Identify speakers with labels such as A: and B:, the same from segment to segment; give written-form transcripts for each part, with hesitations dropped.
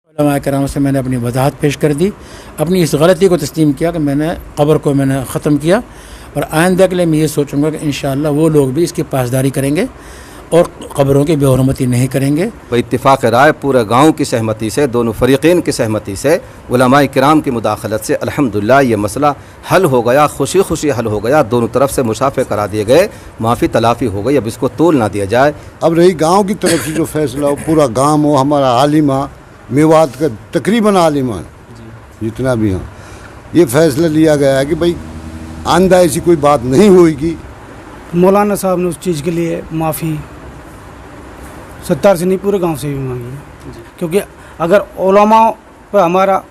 A: उलमा किराम से मैंने अपनी वजाहत पेश कर दी, अपनी इस गलती को तस्लीम किया कि मैंने क़ब्र को मैंने ख़त्म किया और आइंदा के लिए मैं ये सोचूंगा कि इंशाअल्लाह वो लोग भी इसकी पासदारी करेंगे और क़ब्रों की बेहुरमती नहीं करेंगे।
B: इत्तिफ़ाक़ राय पूरे गाँव की सहमति से, दोनों फ़रीक़ैन की सहमति से, उलमा किराम की मुदाखलत से अल्हम्दुलिल्लाह ये मसला हल हो गया, खुशी खुशी हल हो गया। दोनों तरफ से मुशाफ़े करा दिए गए, माफ़ी तलाफ़ी हो गई। अब इसको तोल ना दिया जाए।
C: अब रही गाँव की तरफ से जो फैसला हो, पूरा गाँव हो, हमारा आलिमा मेवात का तकरीबन आलिमा जितना भी हो, ये फैसला लिया गया है कि भाई आंदा ऐसी कोई बात नहीं होगी।
D: मौलाना साहब ने उस चीज़ के लिए माफ़ी सत्तार से नहीं पूरे गांव से भी मांगी है, क्योंकि अगर उलमा पर हमारा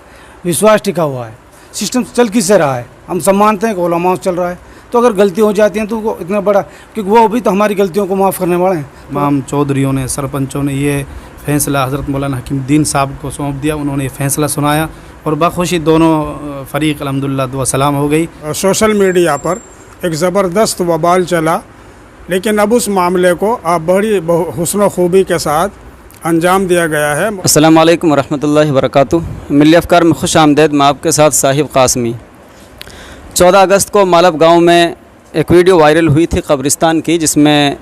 D: विश्वास टिका हुआ है, सिस्टम चल किससे रहा है, हम सब मानते हैं कि उलमा से चल रहा है, तो अगर गलती हो जाती हैं तो वो इतना बड़ा, क्योंकि वो भी तो हमारी गलतियों को माफ़ करने वाले हैं।
E: तमाम चौधरियों ने, सरपंचों ने ये फ़ैसला हज़रत मौलाना हकीमुद्दीन साहब को सौंप दिया। उन्होंने ये फ़ैसला सुनाया और बख़ुशी दोनों फ़रीक़ अल्हम्दुलिल्लाह दुआ सलाम हो गई।
F: सोशल मीडिया पर एक ज़बरदस्त वबाल चला, लेकिन अब उस मामले को अब बड़ी हुस्न खूबी के साथ अंजाम दिया गया है।
G: अस्सलामु अलैकुम वरहमतुल्लाहि वबरकातुहू। मिल्ली अफ़कार में खुश आमदेद। मैं आपके साथ साहिब कासमी। 14 अगस्त को मालब गांव में एक वीडियो वायरल हुई थी कब्रिस्तान की, जिसमें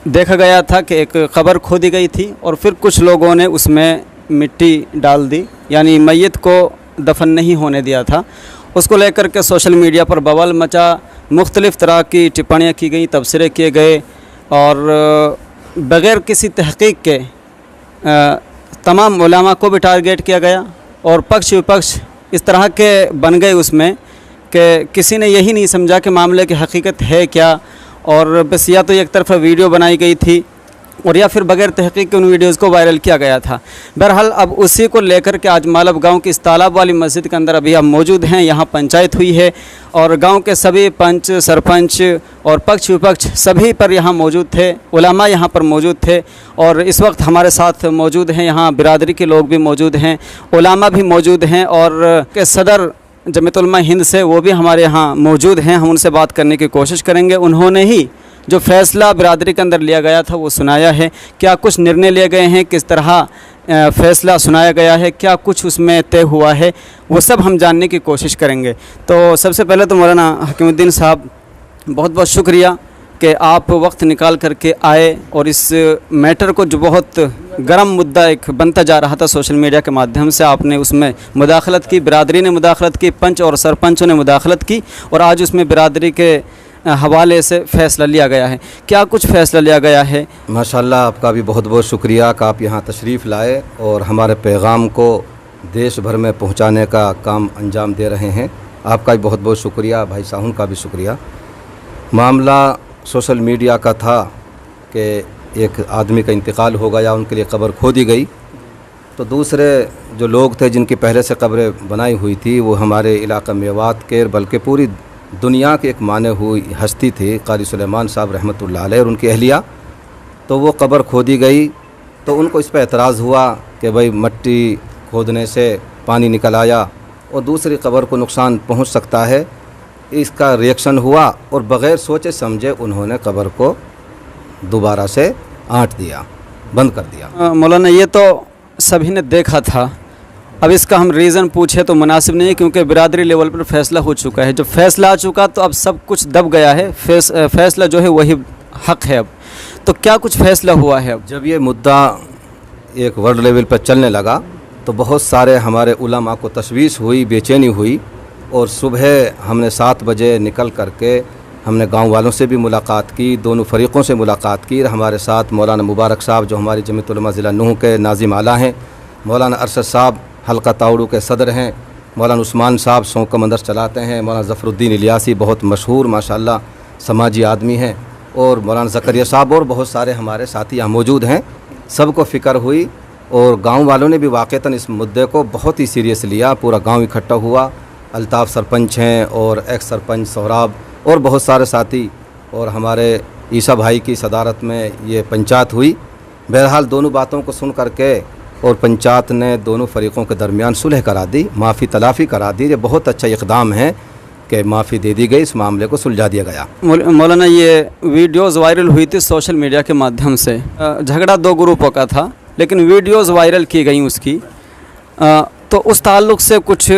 G: देखा गया था कि एक क़ब्र खोदी गई थी और फिर कुछ लोगों ने उसमें मिट्टी डाल दी, यानी मैयत को दफन नहीं होने दिया था। उसको लेकर के सोशल मीडिया पर बवाल मचा, मुख्तलिफ़ तरह की टिप्पणियाँ की गई, तबसरे किए गए और बग़ैर किसी तहक़ीक़ के तमाम उलमा को भी टारगेट किया गया और पक्ष विपक्ष इस तरह के बन गए उसमें कि किसी ने यही नहीं समझा कि मामले की हकीकत है क्या, और बस या तो एक तरफा वीडियो बनाई गई थी और या फिर बगैर तहक़ीक़ के उन वीडियोज़ को वायरल किया गया था। बहरहाल अब उसी को लेकर के आज मालब गांव की इस तालाब वाली मस्जिद के अंदर अभी हम मौजूद हैं। यहाँ पंचायत हुई है और गांव के सभी पंच, सरपंच और पक्ष विपक्ष सभी पर यहाँ मौजूद थे, उलमा यहाँ पर मौजूद थे और इस वक्त हमारे साथ मौजूद हैं। यहाँ बिरादरी के लोग भी मौजूद हैं, उलमा भी मौजूद हैं और के सदर जमीयत उलमा हिंद से वो भी हमारे यहाँ मौजूद हैं। हम उनसे बात करने की कोशिश करेंगे। उन्होंने ही जो फ़ैसला बिरादरी के अंदर लिया गया था वो सुनाया है, क्या कुछ निर्णय लिए गए हैं, किस तरह फ़ैसला सुनाया गया है, क्या कुछ उसमें तय हुआ है, वो सब हम जानने की कोशिश करेंगे। तो सबसे पहले तो मौलाना हकीमुद्दीन साहब बहुत बहुत शुक्रिया कि आप वक्त निकाल करके आए और इस मैटर को जो बहुत गर्म मुद्दा एक बनता जा रहा था सोशल मीडिया के माध्यम से, आपने उसमें मुदाखलत की, बिरादरी ने मुदाखलत की, पंच और सरपंचों ने मुदाखलत की और आज उसमें बिरादरी के हवाले से फ़ैसला लिया गया है। क्या कुछ फ़ैसला लिया गया है?
B: माशाल्लाह, आपका भी बहुत बहुत शुक्रिया कि आप यहाँ तशरीफ़ लाए और हमारे पैगाम को देश भर में पहुँचाने का काम अंजाम दे रहे हैं। आपका भी बहुत बहुत शुक्रिया, भाई साहून का भी शुक्रिया। मामला सोशल मीडिया का था कि एक आदमी का इंतकाल हो गया, उनके लिए कब्र खोदी गई, तो दूसरे जो लोग थे जिनकी पहले से कब्रें बनाई हुई थी वो हमारे इलाका मेवात के बल्कि पूरी दुनिया की एक माने हुई हस्ती थी कारी सुलेमान साहब रहमतुल्लाह अलैह और उनकी अहलिया। तो वो कब्र खोदी गई तो उनको इस पर एतराज़ हुआ कि भाई मट्टी खोदने से पानी निकल आया और दूसरी कब्र को नुकसान पहुंच सकता है। इसका रिएक्शन हुआ और बग़ैर सोचे समझे उन्होंने कब्र को दोबारा से आंट दिया, बंद कर दिया।
G: मौलाना, ये तो सभी ने देखा था, अब इसका हम रीज़न पूछे तो मुनासिब नहीं है क्योंकि बिरादरी लेवल पर फ़ैसला हो चुका है। जो फ़ैसला आ चुका तो अब सब कुछ दब गया है, फ़ैसला जो है वही हक़ है। अब तो क्या कुछ फ़ैसला हुआ है? अब
B: जब ये मुद्दा एक वर्ल्ड लेवल पर चलने लगा तो बहुत सारे हमारे उलमा को तशवीश हुई, बेचैनी हुई और सुबह हमने 7 बजे निकल करके हमने गांव वालों से भी मुलाकात की, दोनों फ़रीक़ों से मुलाकात की। हमारे साथ मौलाना मुबारक साहब जो हमारी जमीयत उलमा ज़िला नूह के नाज़िम आला हैं, मौलाना अरशद साहब हल्का ताउड़ू के सदर हैं, मौलाना उस्मान साहब सौंक का मंदर चलाते हैं, मौलाना ज़फ़रुद्दीन इलियासी बहुत मशहूर माशाल्लाह समाजी आदमी हैं और मौलाना ज़करिया साहब और बहुत सारे हमारे साथी यहाँ मौजूद हैं। सबको फ़िक्र हुई और गाँव वालों ने भी वाक़तन इस मुद्दे को बहुत ही सीरियस लिया। पूरा गाँव इकट्ठा हुआ, अल्ताफ़ सरपंच हैं और एक्स सरपंच सोहराब और बहुत सारे साथी और हमारे ईसा भाई की सदारत में ये पंचायत हुई। बहरहाल दोनों बातों को सुन करके और पंचायत ने दोनों फ़रीक़ों के दरमियान सुलह करा दी, माफ़ी तलाफ़ी करा दी। ये बहुत अच्छा इक़दाम है कि माफ़ी दे दी गई, इस मामले को सुलझा दिया गया।
G: मौलाना, ये वीडियोज़ वायरल हुई थी सोशल मीडिया के माध्यम से, झगड़ा 2 ग्रुपों का था लेकिन वीडियोज़ वायरल की गई उसकी, तो उस ताल्लुक़ से कुछ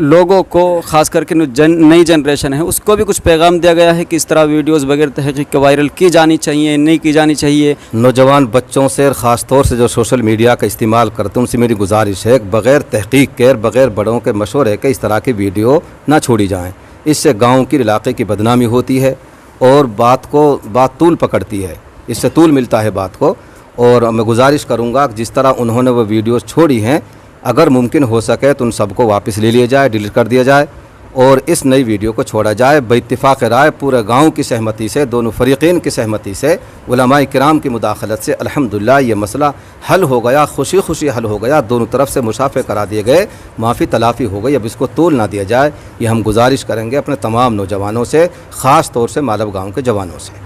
G: लोगों को ख़ास करके नई जनरेशन है उसको भी कुछ पैगाम दिया गया है कि इस तरह वीडियोस बगैर तहक़ीक़ के वायरल की जानी चाहिए, नहीं की जानी चाहिए?
B: नौजवान बच्चों से ख़ास तौर से जो सोशल मीडिया का इस्तेमाल करते हैं उनसे मेरी गुजारिश है बग़ैर तहक़ीक़ के, बग़ैर बड़ों के मशवरे के इस तरह की वीडियो ना छोड़ी जाएँ। इससे गाँव की इलाके की बदनामी होती है और बात तूल पकड़ती है, इससे तूल मिलता है बात को। और मैं गुजारिश करूँगा कि जिस तरह उन्होंने वो वीडियोस छोड़ी हैं अगर मुमकिन हो सके तो उन सबको वापस ले लिया जाए, डिलीट कर दिया जाए और इस नई वीडियो को छोड़ा जाए बेइत्तिफ़ाक़ राय, पूरे गांव की सहमति से, दोनों फ़रीक़ैन की सहमति से, उलमाए किराम की मुदाखलत से अल्हम्दुलिल्लाह ये मसला हल हो गया, खुशी खुशी हल हो गया। दोनों तरफ से मुशाफ़े करा दिए गए, माफ़ी तलाफ़ी हो गई। अब इसको तोल ना दिया जाए, ये हम गुजारिश करेंगे अपने तमाम नौजवानों से, ख़ास तौर से मालव गाँव के जवानों से।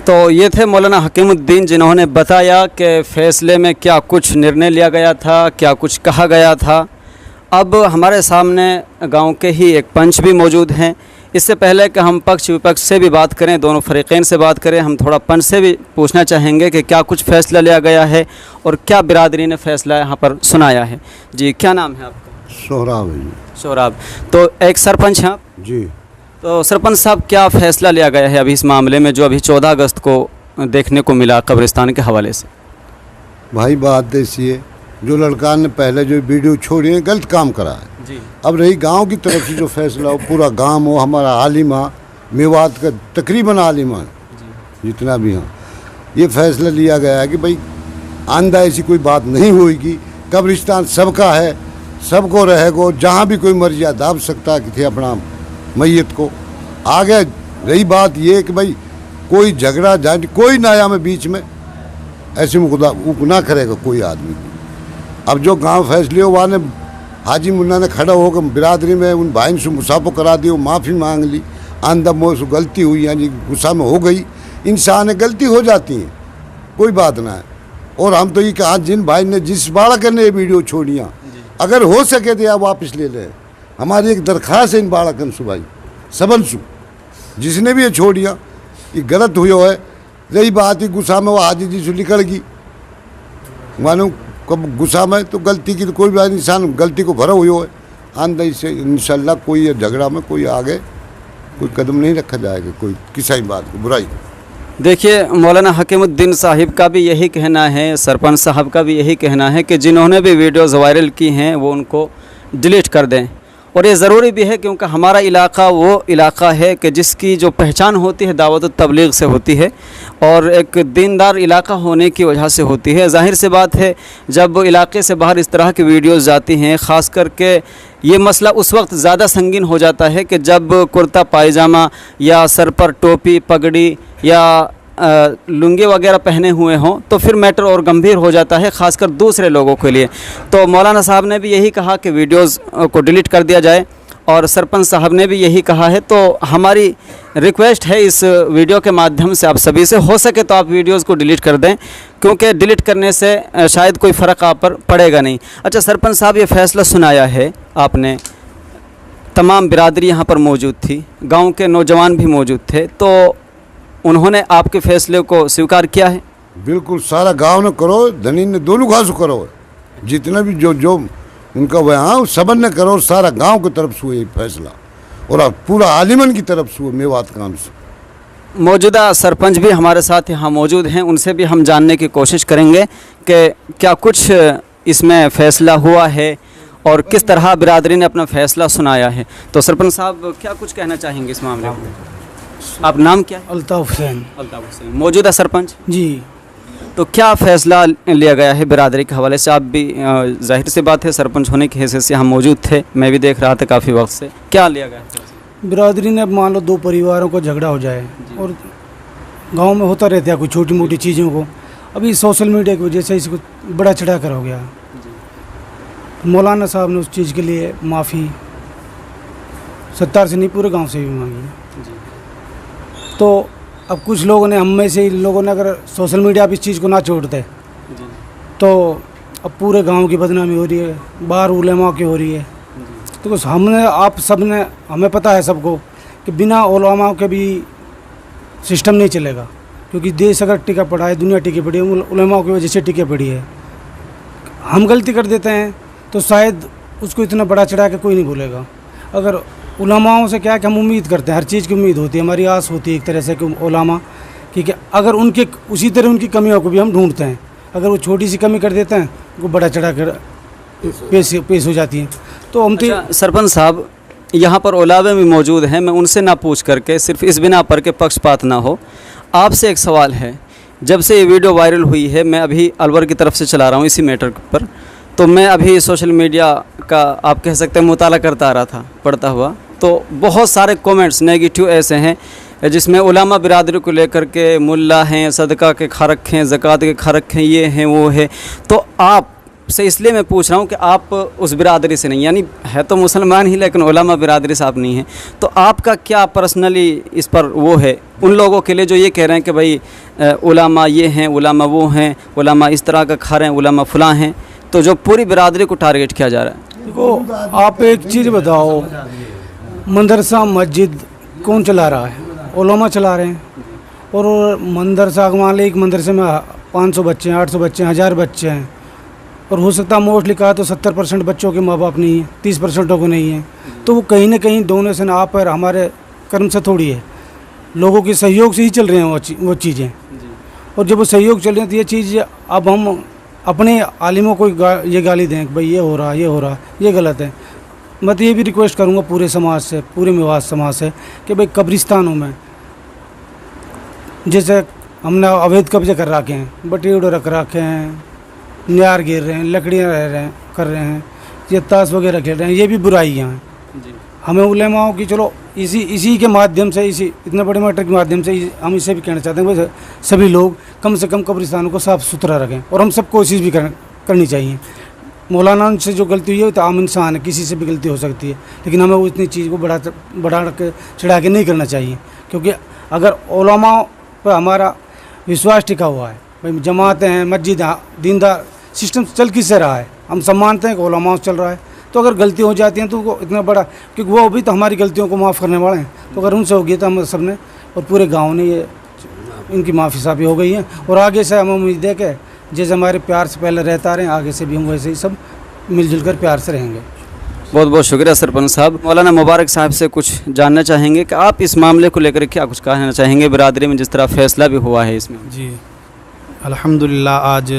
G: तो ये थे मौलाना हकीमुद्दीन जिन्होंने बताया कि फ़ैसले में क्या कुछ निर्णय लिया गया था, क्या कुछ कहा गया था। अब हमारे सामने गांव के ही एक पंच भी मौजूद हैं। इससे पहले कि हम पक्ष विपक्ष से भी बात करें, दोनों फ़रीक़ैन से बात करें, हम थोड़ा पंच से भी पूछना चाहेंगे कि क्या कुछ फ़ैसला लिया गया है और क्या बिरादरी ने फ़ैसला यहाँ पर सुनाया है। जी, क्या नाम है आपका?
C: सोहराब है जी।
G: सोहराब। तो एक सरपंच हैं आप?
C: जी।
G: तो सरपंच साहब, क्या फ़ैसला लिया गया है अभी इस मामले में जो अभी 14 अगस्त को देखने को मिला कब्रिस्तान के हवाले से?
C: भाई बात ऐसी है, जो लड़का ने पहले जो वीडियो छोड़ी है गलत काम करा है
G: जी।
C: अब रही गांव की तरफ से जो फैसला हो, पूरा गांव हो, हमारा आलिमा मेवात का तकरीबन आलिमा जितना भी हैं, ये फैसला लिया गया है कि भाई आंदा ऐसी कोई बात नहीं होगी। कब्रिस्तान सबका है, सबको रहेगा, जहाँ भी कोई मर जाए दाब सकता है कि अपना मैयत को। आगे रही बात ये कि भाई कोई झगड़ा झांटी कोई ना आया में बीच में, ऐसे में ना करेगा कोई आदमी। अब जो गांव फैसले हो वहाँ ने हाजी मुन्ना ने खड़ा होकर बिरादरी में उन भाई से मुसाफो करा दिया, माफ़ी मांग ली, आंदा मोह से गलती हुई, यानी गुस्सा में हो गई, इंसान है गलती हो जाती है, कोई बात ना है। और हम तो ये कि आज जिन भाई ने जिस बालक ने ये वीडियो छोड़ियाँ अगर हो सके तो आप वापस ले लें। हमारी एक दरख्वास्त है इन बालकन सु भाई सबन सु, जिसने भी ये छोड़िया ये गलत हुई है। रही बात ही गुस्सा में वो हाजी जी से निकल गई, मानो कब गुस्सा में तो गलती की तो कोई भी इंसान गलती को भरा हुई है। आंदा से इंशाल्लाह कोई झगड़ा में कोई आगे कोई कदम नहीं रखा जाएगा, कोई किसी बात को बुराई।
G: देखिए, मौलाना हकीमुद्दीन साहिब का भी यही कहना है, सरपंच साहब का भी यही कहना है कि जिन्होंने भी वीडियोज़ वायरल की हैं वो उनको डिलीट कर दें। और ये ज़रूरी भी है क्योंकि हमारा इलाका वो इलाका है कि जिसकी जो पहचान होती है दावत तबलीग से होती है और एक दीनदार इलाका होने की वजह से होती है। ज़ाहिर सी बात है जब इलाके से बाहर इस तरह की वीडियोज़ जाती हैं, ख़ास करके ये मसला उस वक्त ज़्यादा संगीन हो जाता है कि जब कुर्ता पायजामा या सर पर टोपी पगड़ी या लुंगी वगैरह पहने हुए हों तो फिर मैटर और गंभीर हो जाता है, ख़ासकर दूसरे लोगों के लिए। तो मौलाना साहब ने भी यही कहा कि वीडियोज़ को डिलीट कर दिया जाए और सरपंच साहब ने भी यही कहा है। तो हमारी रिक्वेस्ट है इस वीडियो के माध्यम से आप सभी से, हो सके तो आप वीडियोज़ को डिलीट कर दें क्योंकि डिलीट करने से शायद कोई फ़र्क आप पर पड़ेगा नहीं। अच्छा सरपंच साहब, ये फ़ैसला सुनाया है आपने, तमाम बिरादरी यहाँ पर मौजूद थी, गाँव के नौजवान भी मौजूद थे, तो उन्होंने आपके फैसले को स्वीकार किया है?
C: बिल्कुल, सारा गांव ने करो, धनी ने दोनों घासों करो, जितना भी जो उनका वहाँ सबन ने करो, सारा गांव की तरफ से हुआ फैसला और पूरा आलिमन की तरफ से हुआ मेवात काम से।
G: मौजूदा सरपंच भी हमारे साथ यहाँ मौजूद हैं, उनसे भी हम जानने की कोशिश करेंगे कि क्या कुछ इसमें फ़ैसला हुआ है और किस तरह बिरादरी ने अपना फ़ैसला सुनाया है। तो सरपंच साहब क्या कुछ कहना चाहेंगे इस मामले में? आप नाम क्या है?
D: अल्ताफ़ हुसैन।
G: अल्ताफ़ हुसैन, मौजूदा सरपंच
D: जी।
G: तो क्या फ़ैसला लिया गया है बिरादरी के हवाले से? आप भी जाहिर सी बात है सरपंच होने की हैसियत से हम मौजूद थे, मैं भी देख रहा था काफ़ी वक्त से, क्या लिया गया है?
D: बिरादरी ने मान लो दो परिवारों को झगड़ा हो जाए और गांव में होता रहता है कुछ छोटी मोटी चीज़ों को, अभी सोशल मीडिया की वजह से इसको बड़ा चढ़ा कर हो गया। मौलाना साहब ने उस चीज़ के लिए माफ़ी सत्तार से नहीं पूरे गांव से भी मांगी। तो अब कुछ लोगों ने, हम में से लोगों ने अगर सोशल मीडिया पर इस चीज़ को ना छोड़ते तो अब पूरे गांव की बदनामी हो रही है, बाहर उलेमा की हो रही है। तो कुछ हमने, आप सब ने, हमें पता है सबको कि बिना उलेमा के भी सिस्टम नहीं चलेगा, क्योंकि देश अगर टिका पड़ा है, दुनिया टिकी पड़ी है, उलेमा की वजह से टिके पड़ी है। हम गलती कर देते हैं तो शायद उसको इतना बड़ा चढ़ा के कोई नहीं बोलेगा। अगर उलमाओं से क्या है कि हम उम्मीद करते हैं, हर चीज़ की उम्मीद होती है, हमारी आस होती है एक तरह से कि उलमा कि अगर उनके उसी तरह उनकी कमियों को भी हम ढूंढते हैं, अगर वो छोटी सी कमी कर देते हैं वो बड़ा चढ़ा कर पेश हो जाती है। तो हम तो
G: सरपंच साहब यहाँ पर ओलावे में मौजूद हैं, मैं उनसे ना पूछ करके सिर्फ इस बिना पर के पक्षपात ना हो, आपसे एक सवाल है। जब से ये वीडियो वायरल हुई है, मैं अभी अलवर की तरफ से चला रहा हूँ इसी मैटर पर, तो मैं अभी सोशल मीडिया का आप कह सकते हैं मुताला करता आ रहा था पढ़ता हुआ, तो बहुत सारे कमेंट्स नेगेटिव ऐसे हैं जिसमें उलामा बिरादरी को लेकर के मुल्ला हैं, सदका के खा रखे हैं, ज़कात के खा रखे हैं, ये हैं वो है। तो आप से इसलिए मैं पूछ रहा हूँ कि आप उस बिरादरी से नहीं, यानी है तो मुसलमान ही लेकिन उलामा बिरादरी से आप नहीं हैं, तो आपका क्या पर्सनली इस पर वो है उन लोगों के लिए जो ये कह रहे हैं कि भाई उलामा ये हैं, उलामा वो हैं, उलामा इस तरह का खा रहे हैं, उलामा फलां हैं, तो जो पूरी बिरादरी को टारगेट किया जा रहा है?
D: देखो आप एक चीज़ बताओ, मदरसा मस्जिद कौन चला रहा है? उलमा चला रहे हैं। और मदरसा मान लो एक मदरसे में 500 बच्चे हैं, 800 बच्चे हैं, 1000 बच्चे हैं, और हो सकता है मोस्टली कहा तो 70% बच्चों के माँ बाप नहीं है, 30% को नहीं है। तो वो कहीं ना कहीं डोनेशन आप और हमारे कर्म से थोड़ी है, लोगों के सहयोग से ही चल रहे हैं वो चीज़ें। और जब वो सहयोग चल रही है तो ये चीज़ अब हम अपने आलिमों को ये गाली दें कि भाई ये हो रहा, ये गलत है। मैं तो ये भी रिक्वेस्ट करूँगा पूरे समाज से, पूरे मेवात समाज से कि भाई कब्रिस्तानों में जैसे हमने अवैध कब्जे कर रखे हैं, बटेड़े रख रखे हैं, नियार गिर रहे हैं, लकड़ियाँ कर रहे हैं, ये ताश वगैरह खेल रहे हैं, ये भी बुराइयाँ हैं। हमें उलेमाओं की चलो इसी के माध्यम से, इसी इतने बड़े मैटर के माध्यम से हम इसे भी कहना चाहते हैं भाई सभी लोग कम से कम कब्रिस्तानों को साफ़ सुथरा रखें, और हम सब कोशिश भी करनी चाहिए। मौलाना से जो गलती हुई है तो आम इंसान है, किसी से भी गलती हो सकती है, लेकिन हमें वो इतनी चीज़ को बढ़ा के चढ़ा के नहीं करना चाहिए। क्योंकि अगर उलमा पर हमारा विश्वास टिका हुआ है, भाई जमातें हैं, मस्जिद दीनदार सिस्टम चल किससे रहा है, हम सब मानते हैं कि उलमा से चल रहा है। तो अगर गलती हो जाती है तो वो इतना बड़ा, क्योंकि वो भी तो हमारी गलतियों को माफ़ करने वाले हैं, तो अगर उनसे होगी तो हम सब ने और पूरे गाँव ने ये इनकी माफ़ी साफ़ी हो गई है। और आगे से हम उम्मीद है कि जैसे हमारे प्यार से पहले रहता रहे, आगे से भी हम वैसे ही सब मिलजुल कर प्यार से रहेंगे।
G: बहुत बहुत शुक्रिया सरपंच साहब। मौलाना मुबारक साहब से कुछ जानना चाहेंगे कि आप इस मामले को लेकर क्या कुछ कहना चाहेंगे बिरादरी में, जिस तरह फैसला भी हुआ है इसमें?
E: जी अल्हम्दुलिल्लाह, आज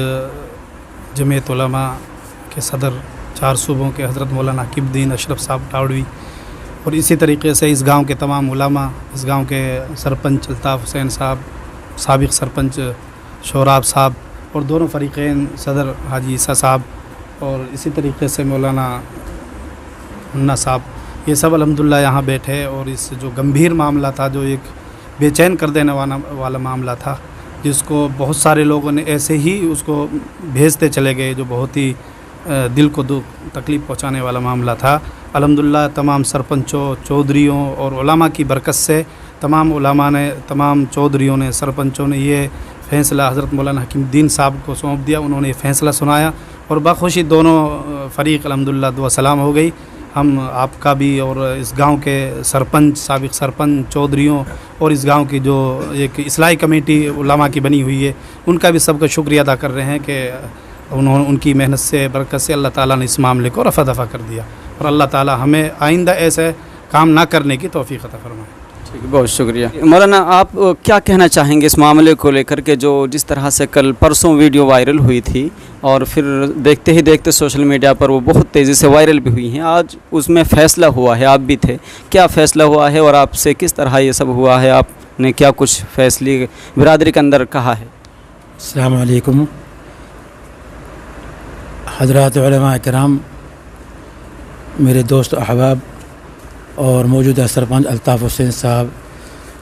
E: जमीयत उलमा के सदर 4 सूबों के हज़रत मौलाना हकीमुद्दीन अशरफ साहब टावड़वी और इसी तरीके से इस गांव के तमाम उलमा, इस गांव के सरपंच अल्ताफ़ हुसैन साहब, साबिक़ सरपंच शोराब साहब और दोनों फ़रीक़ैन सदर हाजी ईसा साहब और इसी तरीके से मौलाना मुन्ना साहब, ये सब अल्हम्दुलिल्लाह यहाँ बैठे और इस जो गंभीर मामला था, जो एक बेचैन कर देने वाला मामला था, जिसको बहुत सारे लोगों ने ऐसे ही उसको भेजते चले गए, जो बहुत ही दिल को दुख तकलीफ़ पहुँचाने वाला मामला था। अल्हम्दुलिल्लाह तमाम सरपंचों, चौधरियों और उलमा की बरकत से तमाम उलमा ने, तमाम चौधरियों ने, सरपंचों ने ये फ़ैसला हज़रत मौलाना हकीमुद्दीन साहब को सौंप दिया। उन्होंने ये फ़ैसला सुनाया और बख़ुशी दोनों फ़रीक़ अल्हम्दुलिल्लाह दुआ सलाम हो गई। हम आपका भी और इस गांव के सरपंच, साबिक़ सरपंच, चौधरियों और इस गांव की जो एक इस्लाही कमेटी उलमा की बनी हुई है, उनका भी सबका शुक्रिया अदा कर रहे हैं कि उन्होंने उनकी मेहनत से, बरकत से अल्लाह ताला ने इस मामले को रफ़ा दफ़ा कर दिया और अल्लाह ताला हमें आइंदा ऐसे काम ना करने की तौफ़ीक़ अता फरमाए।
G: ठीक है, बहुत शुक्रिया। मौलाना आप क्या कहना चाहेंगे इस मामले को लेकर के, जो जिस तरह से कल परसों वीडियो वायरल हुई थी और फिर देखते ही देखते सोशल मीडिया पर वो बहुत तेज़ी से वायरल भी हुई हैं, आज उसमें फ़ैसला हुआ है, आप भी थे, क्या फ़ैसला हुआ है और आपसे किस तरह ये सब हुआ है, आपने क्या कुछ फ़ैसले बिरादरी के अंदर कहा है?
A: अस्सलाम वालेकुम हज़रात उलमा किराम, मेरे दोस्त अहबाब और मौजूदा सरपंच अल्ताफ़ हुसैन साहब,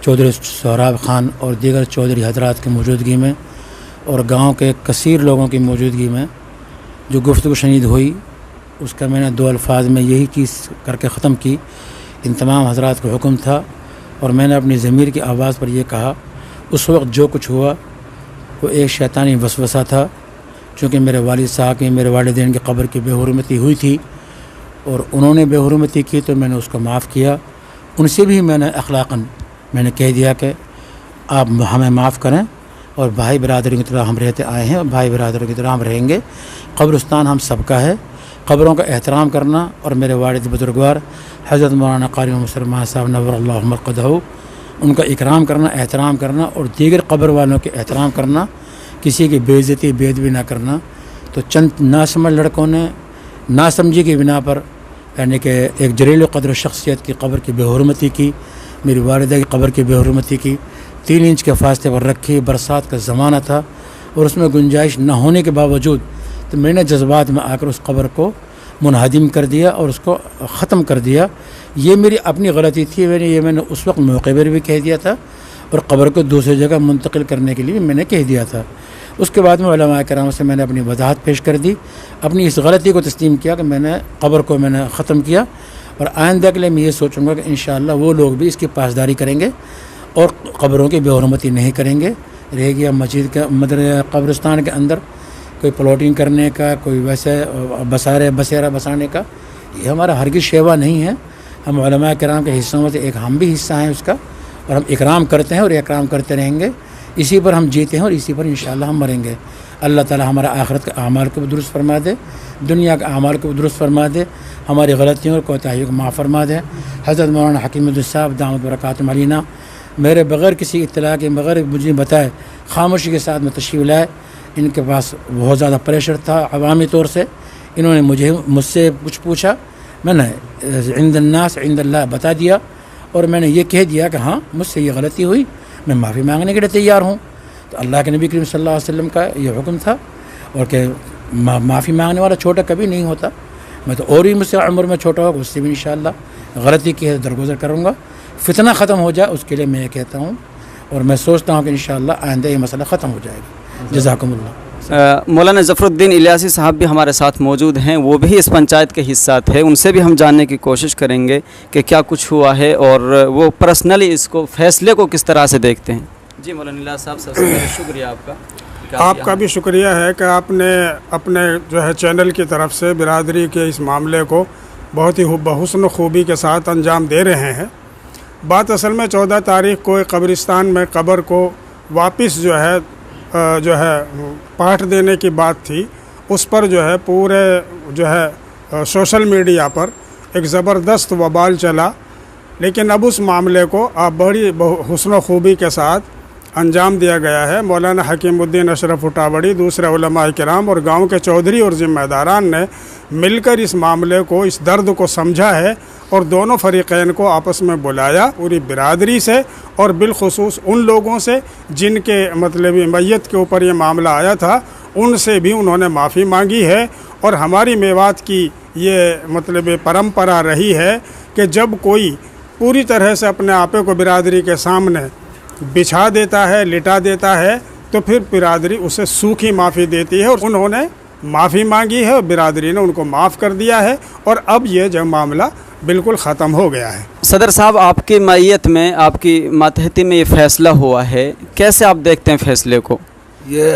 A: चौधरी सोहराब ख़ान और दीगर चौधरी हजरात की मौजूदगी में और गांव के कसीर लोगों की मौजूदगी में जो गुफ्तगू शनीद हुई, उसका मैंने 2 अल्फाज में यही चीज़ करके ख़त्म की। इन तमाम हजरात को हुक्म था और मैंने अपनी ज़मीर की आवाज़ पर यह कहा, उस वक्त जो कुछ हुआ वो एक शैतानी वसवसा था, चूँकि मेरे वालिद साहब की, मेरे वालिदैन की कब्र की बेहुरमती हुई थी और उन्होंने बेहुरमती की तो मैंने उसको माफ़ किया। उनसे भी मैंने अखलाक़न मैंने कह दिया कि आप हमें माफ़ करें और भाई बरदरी की तरह हम रहते आए हैं और भाई बरदरी की तरह हम रहेंगे। कब्रिस्तान हम सबका है। क़ब्रों का एहतराम करना और मेरे वालिद बुजुर्गवार हज़रत मौलाना क़ारी मुसलमान साहब नव्वरल्लाहु मरक़दहू उनका इकराम करना, एहतराम करना और दीगर क़ब्र वालों के एहतराम करना, किसी की बेइज्जती बेअदबी ना करना। तो चंद नासमझ लड़कों ने नासमझी की बिना पर यानी कि एक जलील क़द्र शख्सियत की क़ब्र की बेहुरमती की, मेरी वालिदा की क़ब्र की बेहुरमती की, 3 इंच के फासले पर रखी। बरसात का ज़माना था और उसमें गुंजाइश न होने के बावजूद तो मैंने जज्बात में आकर उस क़ब्र को मुनहदिम कर दिया और उसको ख़त्म कर दिया। ये मेरी अपनी गलती थी। मैंने उस वक्त मौके पर भी कह दिया था और क़ब्र को दूसरी जगह मुंतकिल करने के लिए मैंने कह दिया था। उसके बाद में उलमा किराम से मैंने अपनी वजाहत पेश कर दी, अपनी इस गलती को तस्लीम किया कि मैंने क़ब्र को ख़त्म किया और आइंदा के लिए मैं ये सोचूंगा कि इंशाअल्लाह वो लोग भी इसकी पासदारी करेंगे और क़ब्रों की बेहुरमती नहीं करेंगे। रह गया मस्जिद का कब्रिस्तान के अंदर कोई प्लॉटिंग करने का, कोई वैसे बसेरा बसाने का, ये हमारा हरगिज़ शेवा नहीं है। हम उलमा किराम के हिस्सों में से एक हम भी हिस्सा हैं उसका और हम इकराम करते हैं और इकराम करते रहेंगे। इसी पर हम जीते हैं और इसी पर इंशाअल्लाह हम मरेंगे। अल्लाह ताला हमारा आखिरत के अमाल को भी दुरुस्त फरमा दे, दुनिया के अमाल को भी दुरुस्त फरमा दे, हमारी गलतियों और कोताहियों को माफ़ फरमा दे। हज़रत मौलाना हकीमुद्दीन साहब दामत बरकातुहु अलैना मेरे बग़ैर किसी इत्तला के, बग़ैर मुझे बताए खामोशी के साथ में तशरीफ़ लाए। इनके पास बहुत ज़्यादा प्रेशर था अवामी तौर से। इन्होंने मुझसे कुछ पूछा, मैंने इंदन्नास इंदल्लाह बता दिया और मैंने ये कह दिया कि हाँ मुझसे ये गलती हुई, मैं माफ़ी मांगने के लिए तैयार हूँ। तो अल्लाह के नबी करीम सल्लल्लाहु अलैहि वसल्लम का ये हुक्म था और कि माफ़ी मांगने वाला छोटा कभी नहीं होता। मैं तो और ही मुझसे उम्र में छोटा होगा उससे भी इंशाअल्लाह गलती की है दरगुजर करूँगा। फितना ख़त्म हो जाए उसके लिए मैं ये कहता हूँ और मैं सोचता हूँ कि इंशाअल्लाह आइंदा ये मसला ख़त्म हो जाएगा। जज़ाकुमुल्लाह।
G: मौलाना ज़फ़रुद्दीन इलियासी साहब भी हमारे साथ मौजूद हैं, वो भी इस पंचायत के हिस्सा थे। उनसे भी हम जानने की कोशिश करेंगे कि क्या कुछ हुआ है और वो पर्सनली इसको फ़ैसले को किस तरह से देखते हैं। जी मौलाना इलियासी साहब, सबसे पहले शुक्रिया आपका।
F: आपका भी शुक्रिया है कि आपने अपने जो है चैनल की तरफ से बिरादरी के इस मामले को बहुत ही हुस्न खूबी के साथ अंजाम दे रहे हैं। बात असल में 14 तारीख को कब्रिस्तान में क़ब्र को वापस जो है पाठ देने की बात थी। उस पर जो है पूरे जो है सोशल मीडिया पर एक ज़बरदस्त वबाल चला, लेकिन अब उस मामले को आप बड़ी हुस्न खूबी के साथ अंजाम दिया गया है। मौलाना हकीमुद्दीन अशरफ उटावड़ी, दूसरे उलमा किराम और गांव के चौधरी और ज़िम्मेदारान ने मिलकर इस मामले को, इस दर्द को समझा है और दोनों फ़रीक़ैन को आपस में बुलाया, पूरी बिरादरी से और बिलखुसूस उन लोगों से जिनके मतलब मैयत के ऊपर ये मामला आया था, उनसे भी उन्होंने माफ़ी मांगी है। और हमारी मेवात की ये मतलब परंपरा रही है कि जब कोई पूरी तरह से अपने आपे को बिरादरी के सामने बिछा देता है, लिटा देता है, तो फिर बिरादरी उसे सूखी माफ़ी देती है और उन्होंने माफ़ी मांगी है और बिरादरी ने उनको माफ़ कर दिया है और अब ये जो मामला बिल्कुल ख़त्म हो गया है।
G: सदर साहब, आपकी मैयत में, आपकी मातहती में ये फ़ैसला हुआ है, कैसे आप देखते हैं फ़ैसले को?
H: ये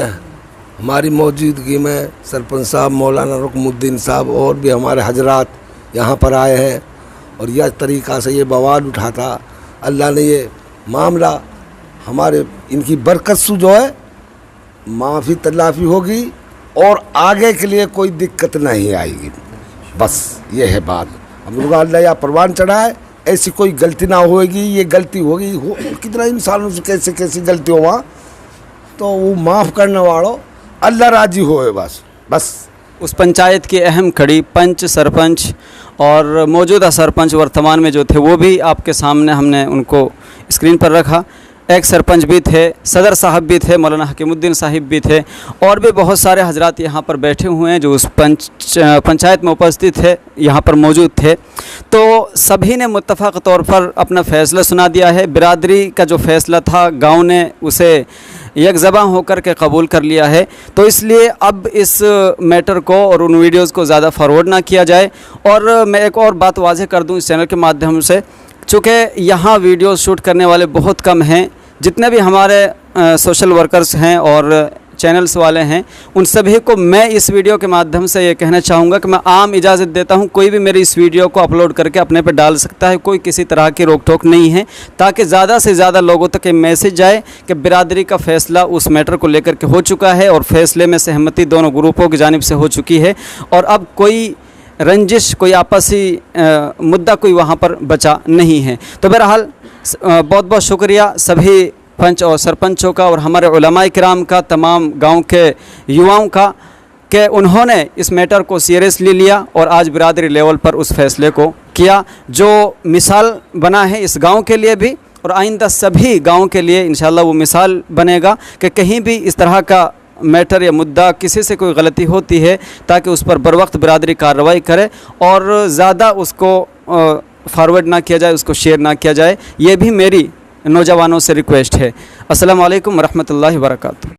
H: हमारी मौजूदगी में सरपंच साहब मौलाना रुकमुद्दीन साहब और भी हमारे हजरात यहाँ पर आए हैं और यह तरीक़ा से ये बवाल उठाता, अल्लाह ने ये मामला हमारे इनकी बरकत से जो है माफ़ी तलाफ़ी होगी और आगे के लिए कोई दिक्कत नहीं आएगी। बस ये है बात। हम लोग अल्लाह या परवान चढ़ाए, ऐसी कोई गलती ना होगी। ये गलती होगी कितना इंसानों से कैसे कैसी गलती हुआ तो वो माफ़ करने वालों अल्लाह राजी होए बस।
G: उस पंचायत की अहम कड़ी पंच, सरपंच और मौजूदा सरपंच वर्तमान में जो थे वो भी आपके सामने हमने उनको स्क्रीन पर रखा। एक सरपंच भी थे, सदर साहब भी थे, मौलाना हकीमुद्दीन साहिब भी थे और भी बहुत सारे हजरात यहाँ पर बैठे हुए हैं जो उस पंचायत में उपस्थित थे, यहाँ पर मौजूद थे। तो सभी ने मुत्तफ़क़ तौर पर अपना फ़ैसला सुना दिया है। बिरादरी का जो फ़ैसला था गांव ने उसे एक ज़बां होकर के कबूल कर लिया है। तो इसलिए अब इस मैटर को और उन वीडियोज़ को ज़्यादा फॉरवर्ड ना किया जाए। और मैं एक और बात वाज़ेह कर दूँ इस चैनल के माध्यम से, चूँकि यहाँ वीडियो शूट करने वाले बहुत कम हैं, जितने भी हमारे सोशल वर्कर्स हैं और चैनल्स वाले हैं, उन सभी को मैं इस वीडियो के माध्यम से ये कहना चाहूँगा कि मैं आम इजाज़त देता हूँ, कोई भी मेरी इस वीडियो को अपलोड करके अपने पे डाल सकता है, कोई किसी तरह की रोक टोक नहीं है, ताकि ज़्यादा से ज़्यादा लोगों तक ये मैसेज जाए कि बिरादरी का फ़ैसला उस मैटर को लेकर के हो चुका है और फैसले में सहमति दोनों ग्रुपों की जानिब से हो चुकी है और अब कोई रंजिश, कोई आपसी मुद्दा कोई वहाँ पर बचा नहीं है। तो बहरहाल बहुत बहुत शुक्रिया सभी पंच और सरपंचों का और हमारे उलमाए किराम का, तमाम गांव के युवाओं का, कि उन्होंने इस मैटर को सीरियसली लिया और आज बिरादरी लेवल पर उस फैसले को किया, जो मिसाल बना है इस गांव के लिए भी और आइंदा सभी गाँव के लिए इंशाअल्लाह वो मिसाल बनेगा कि कहीं भी इस तरह का मैटर या मुद्दा किसी से कोई गलती होती है ताकि उस पर बर वक्त बिरादरी कार्रवाई करे और ज़्यादा उसको फॉरवर्ड ना किया जाए, उसको शेयर ना किया जाए। ये भी मेरी नौजवानों से रिक्वेस्ट है। अस्सलाम वालेकुम रहमतुल्लाहि व बरकातुहू।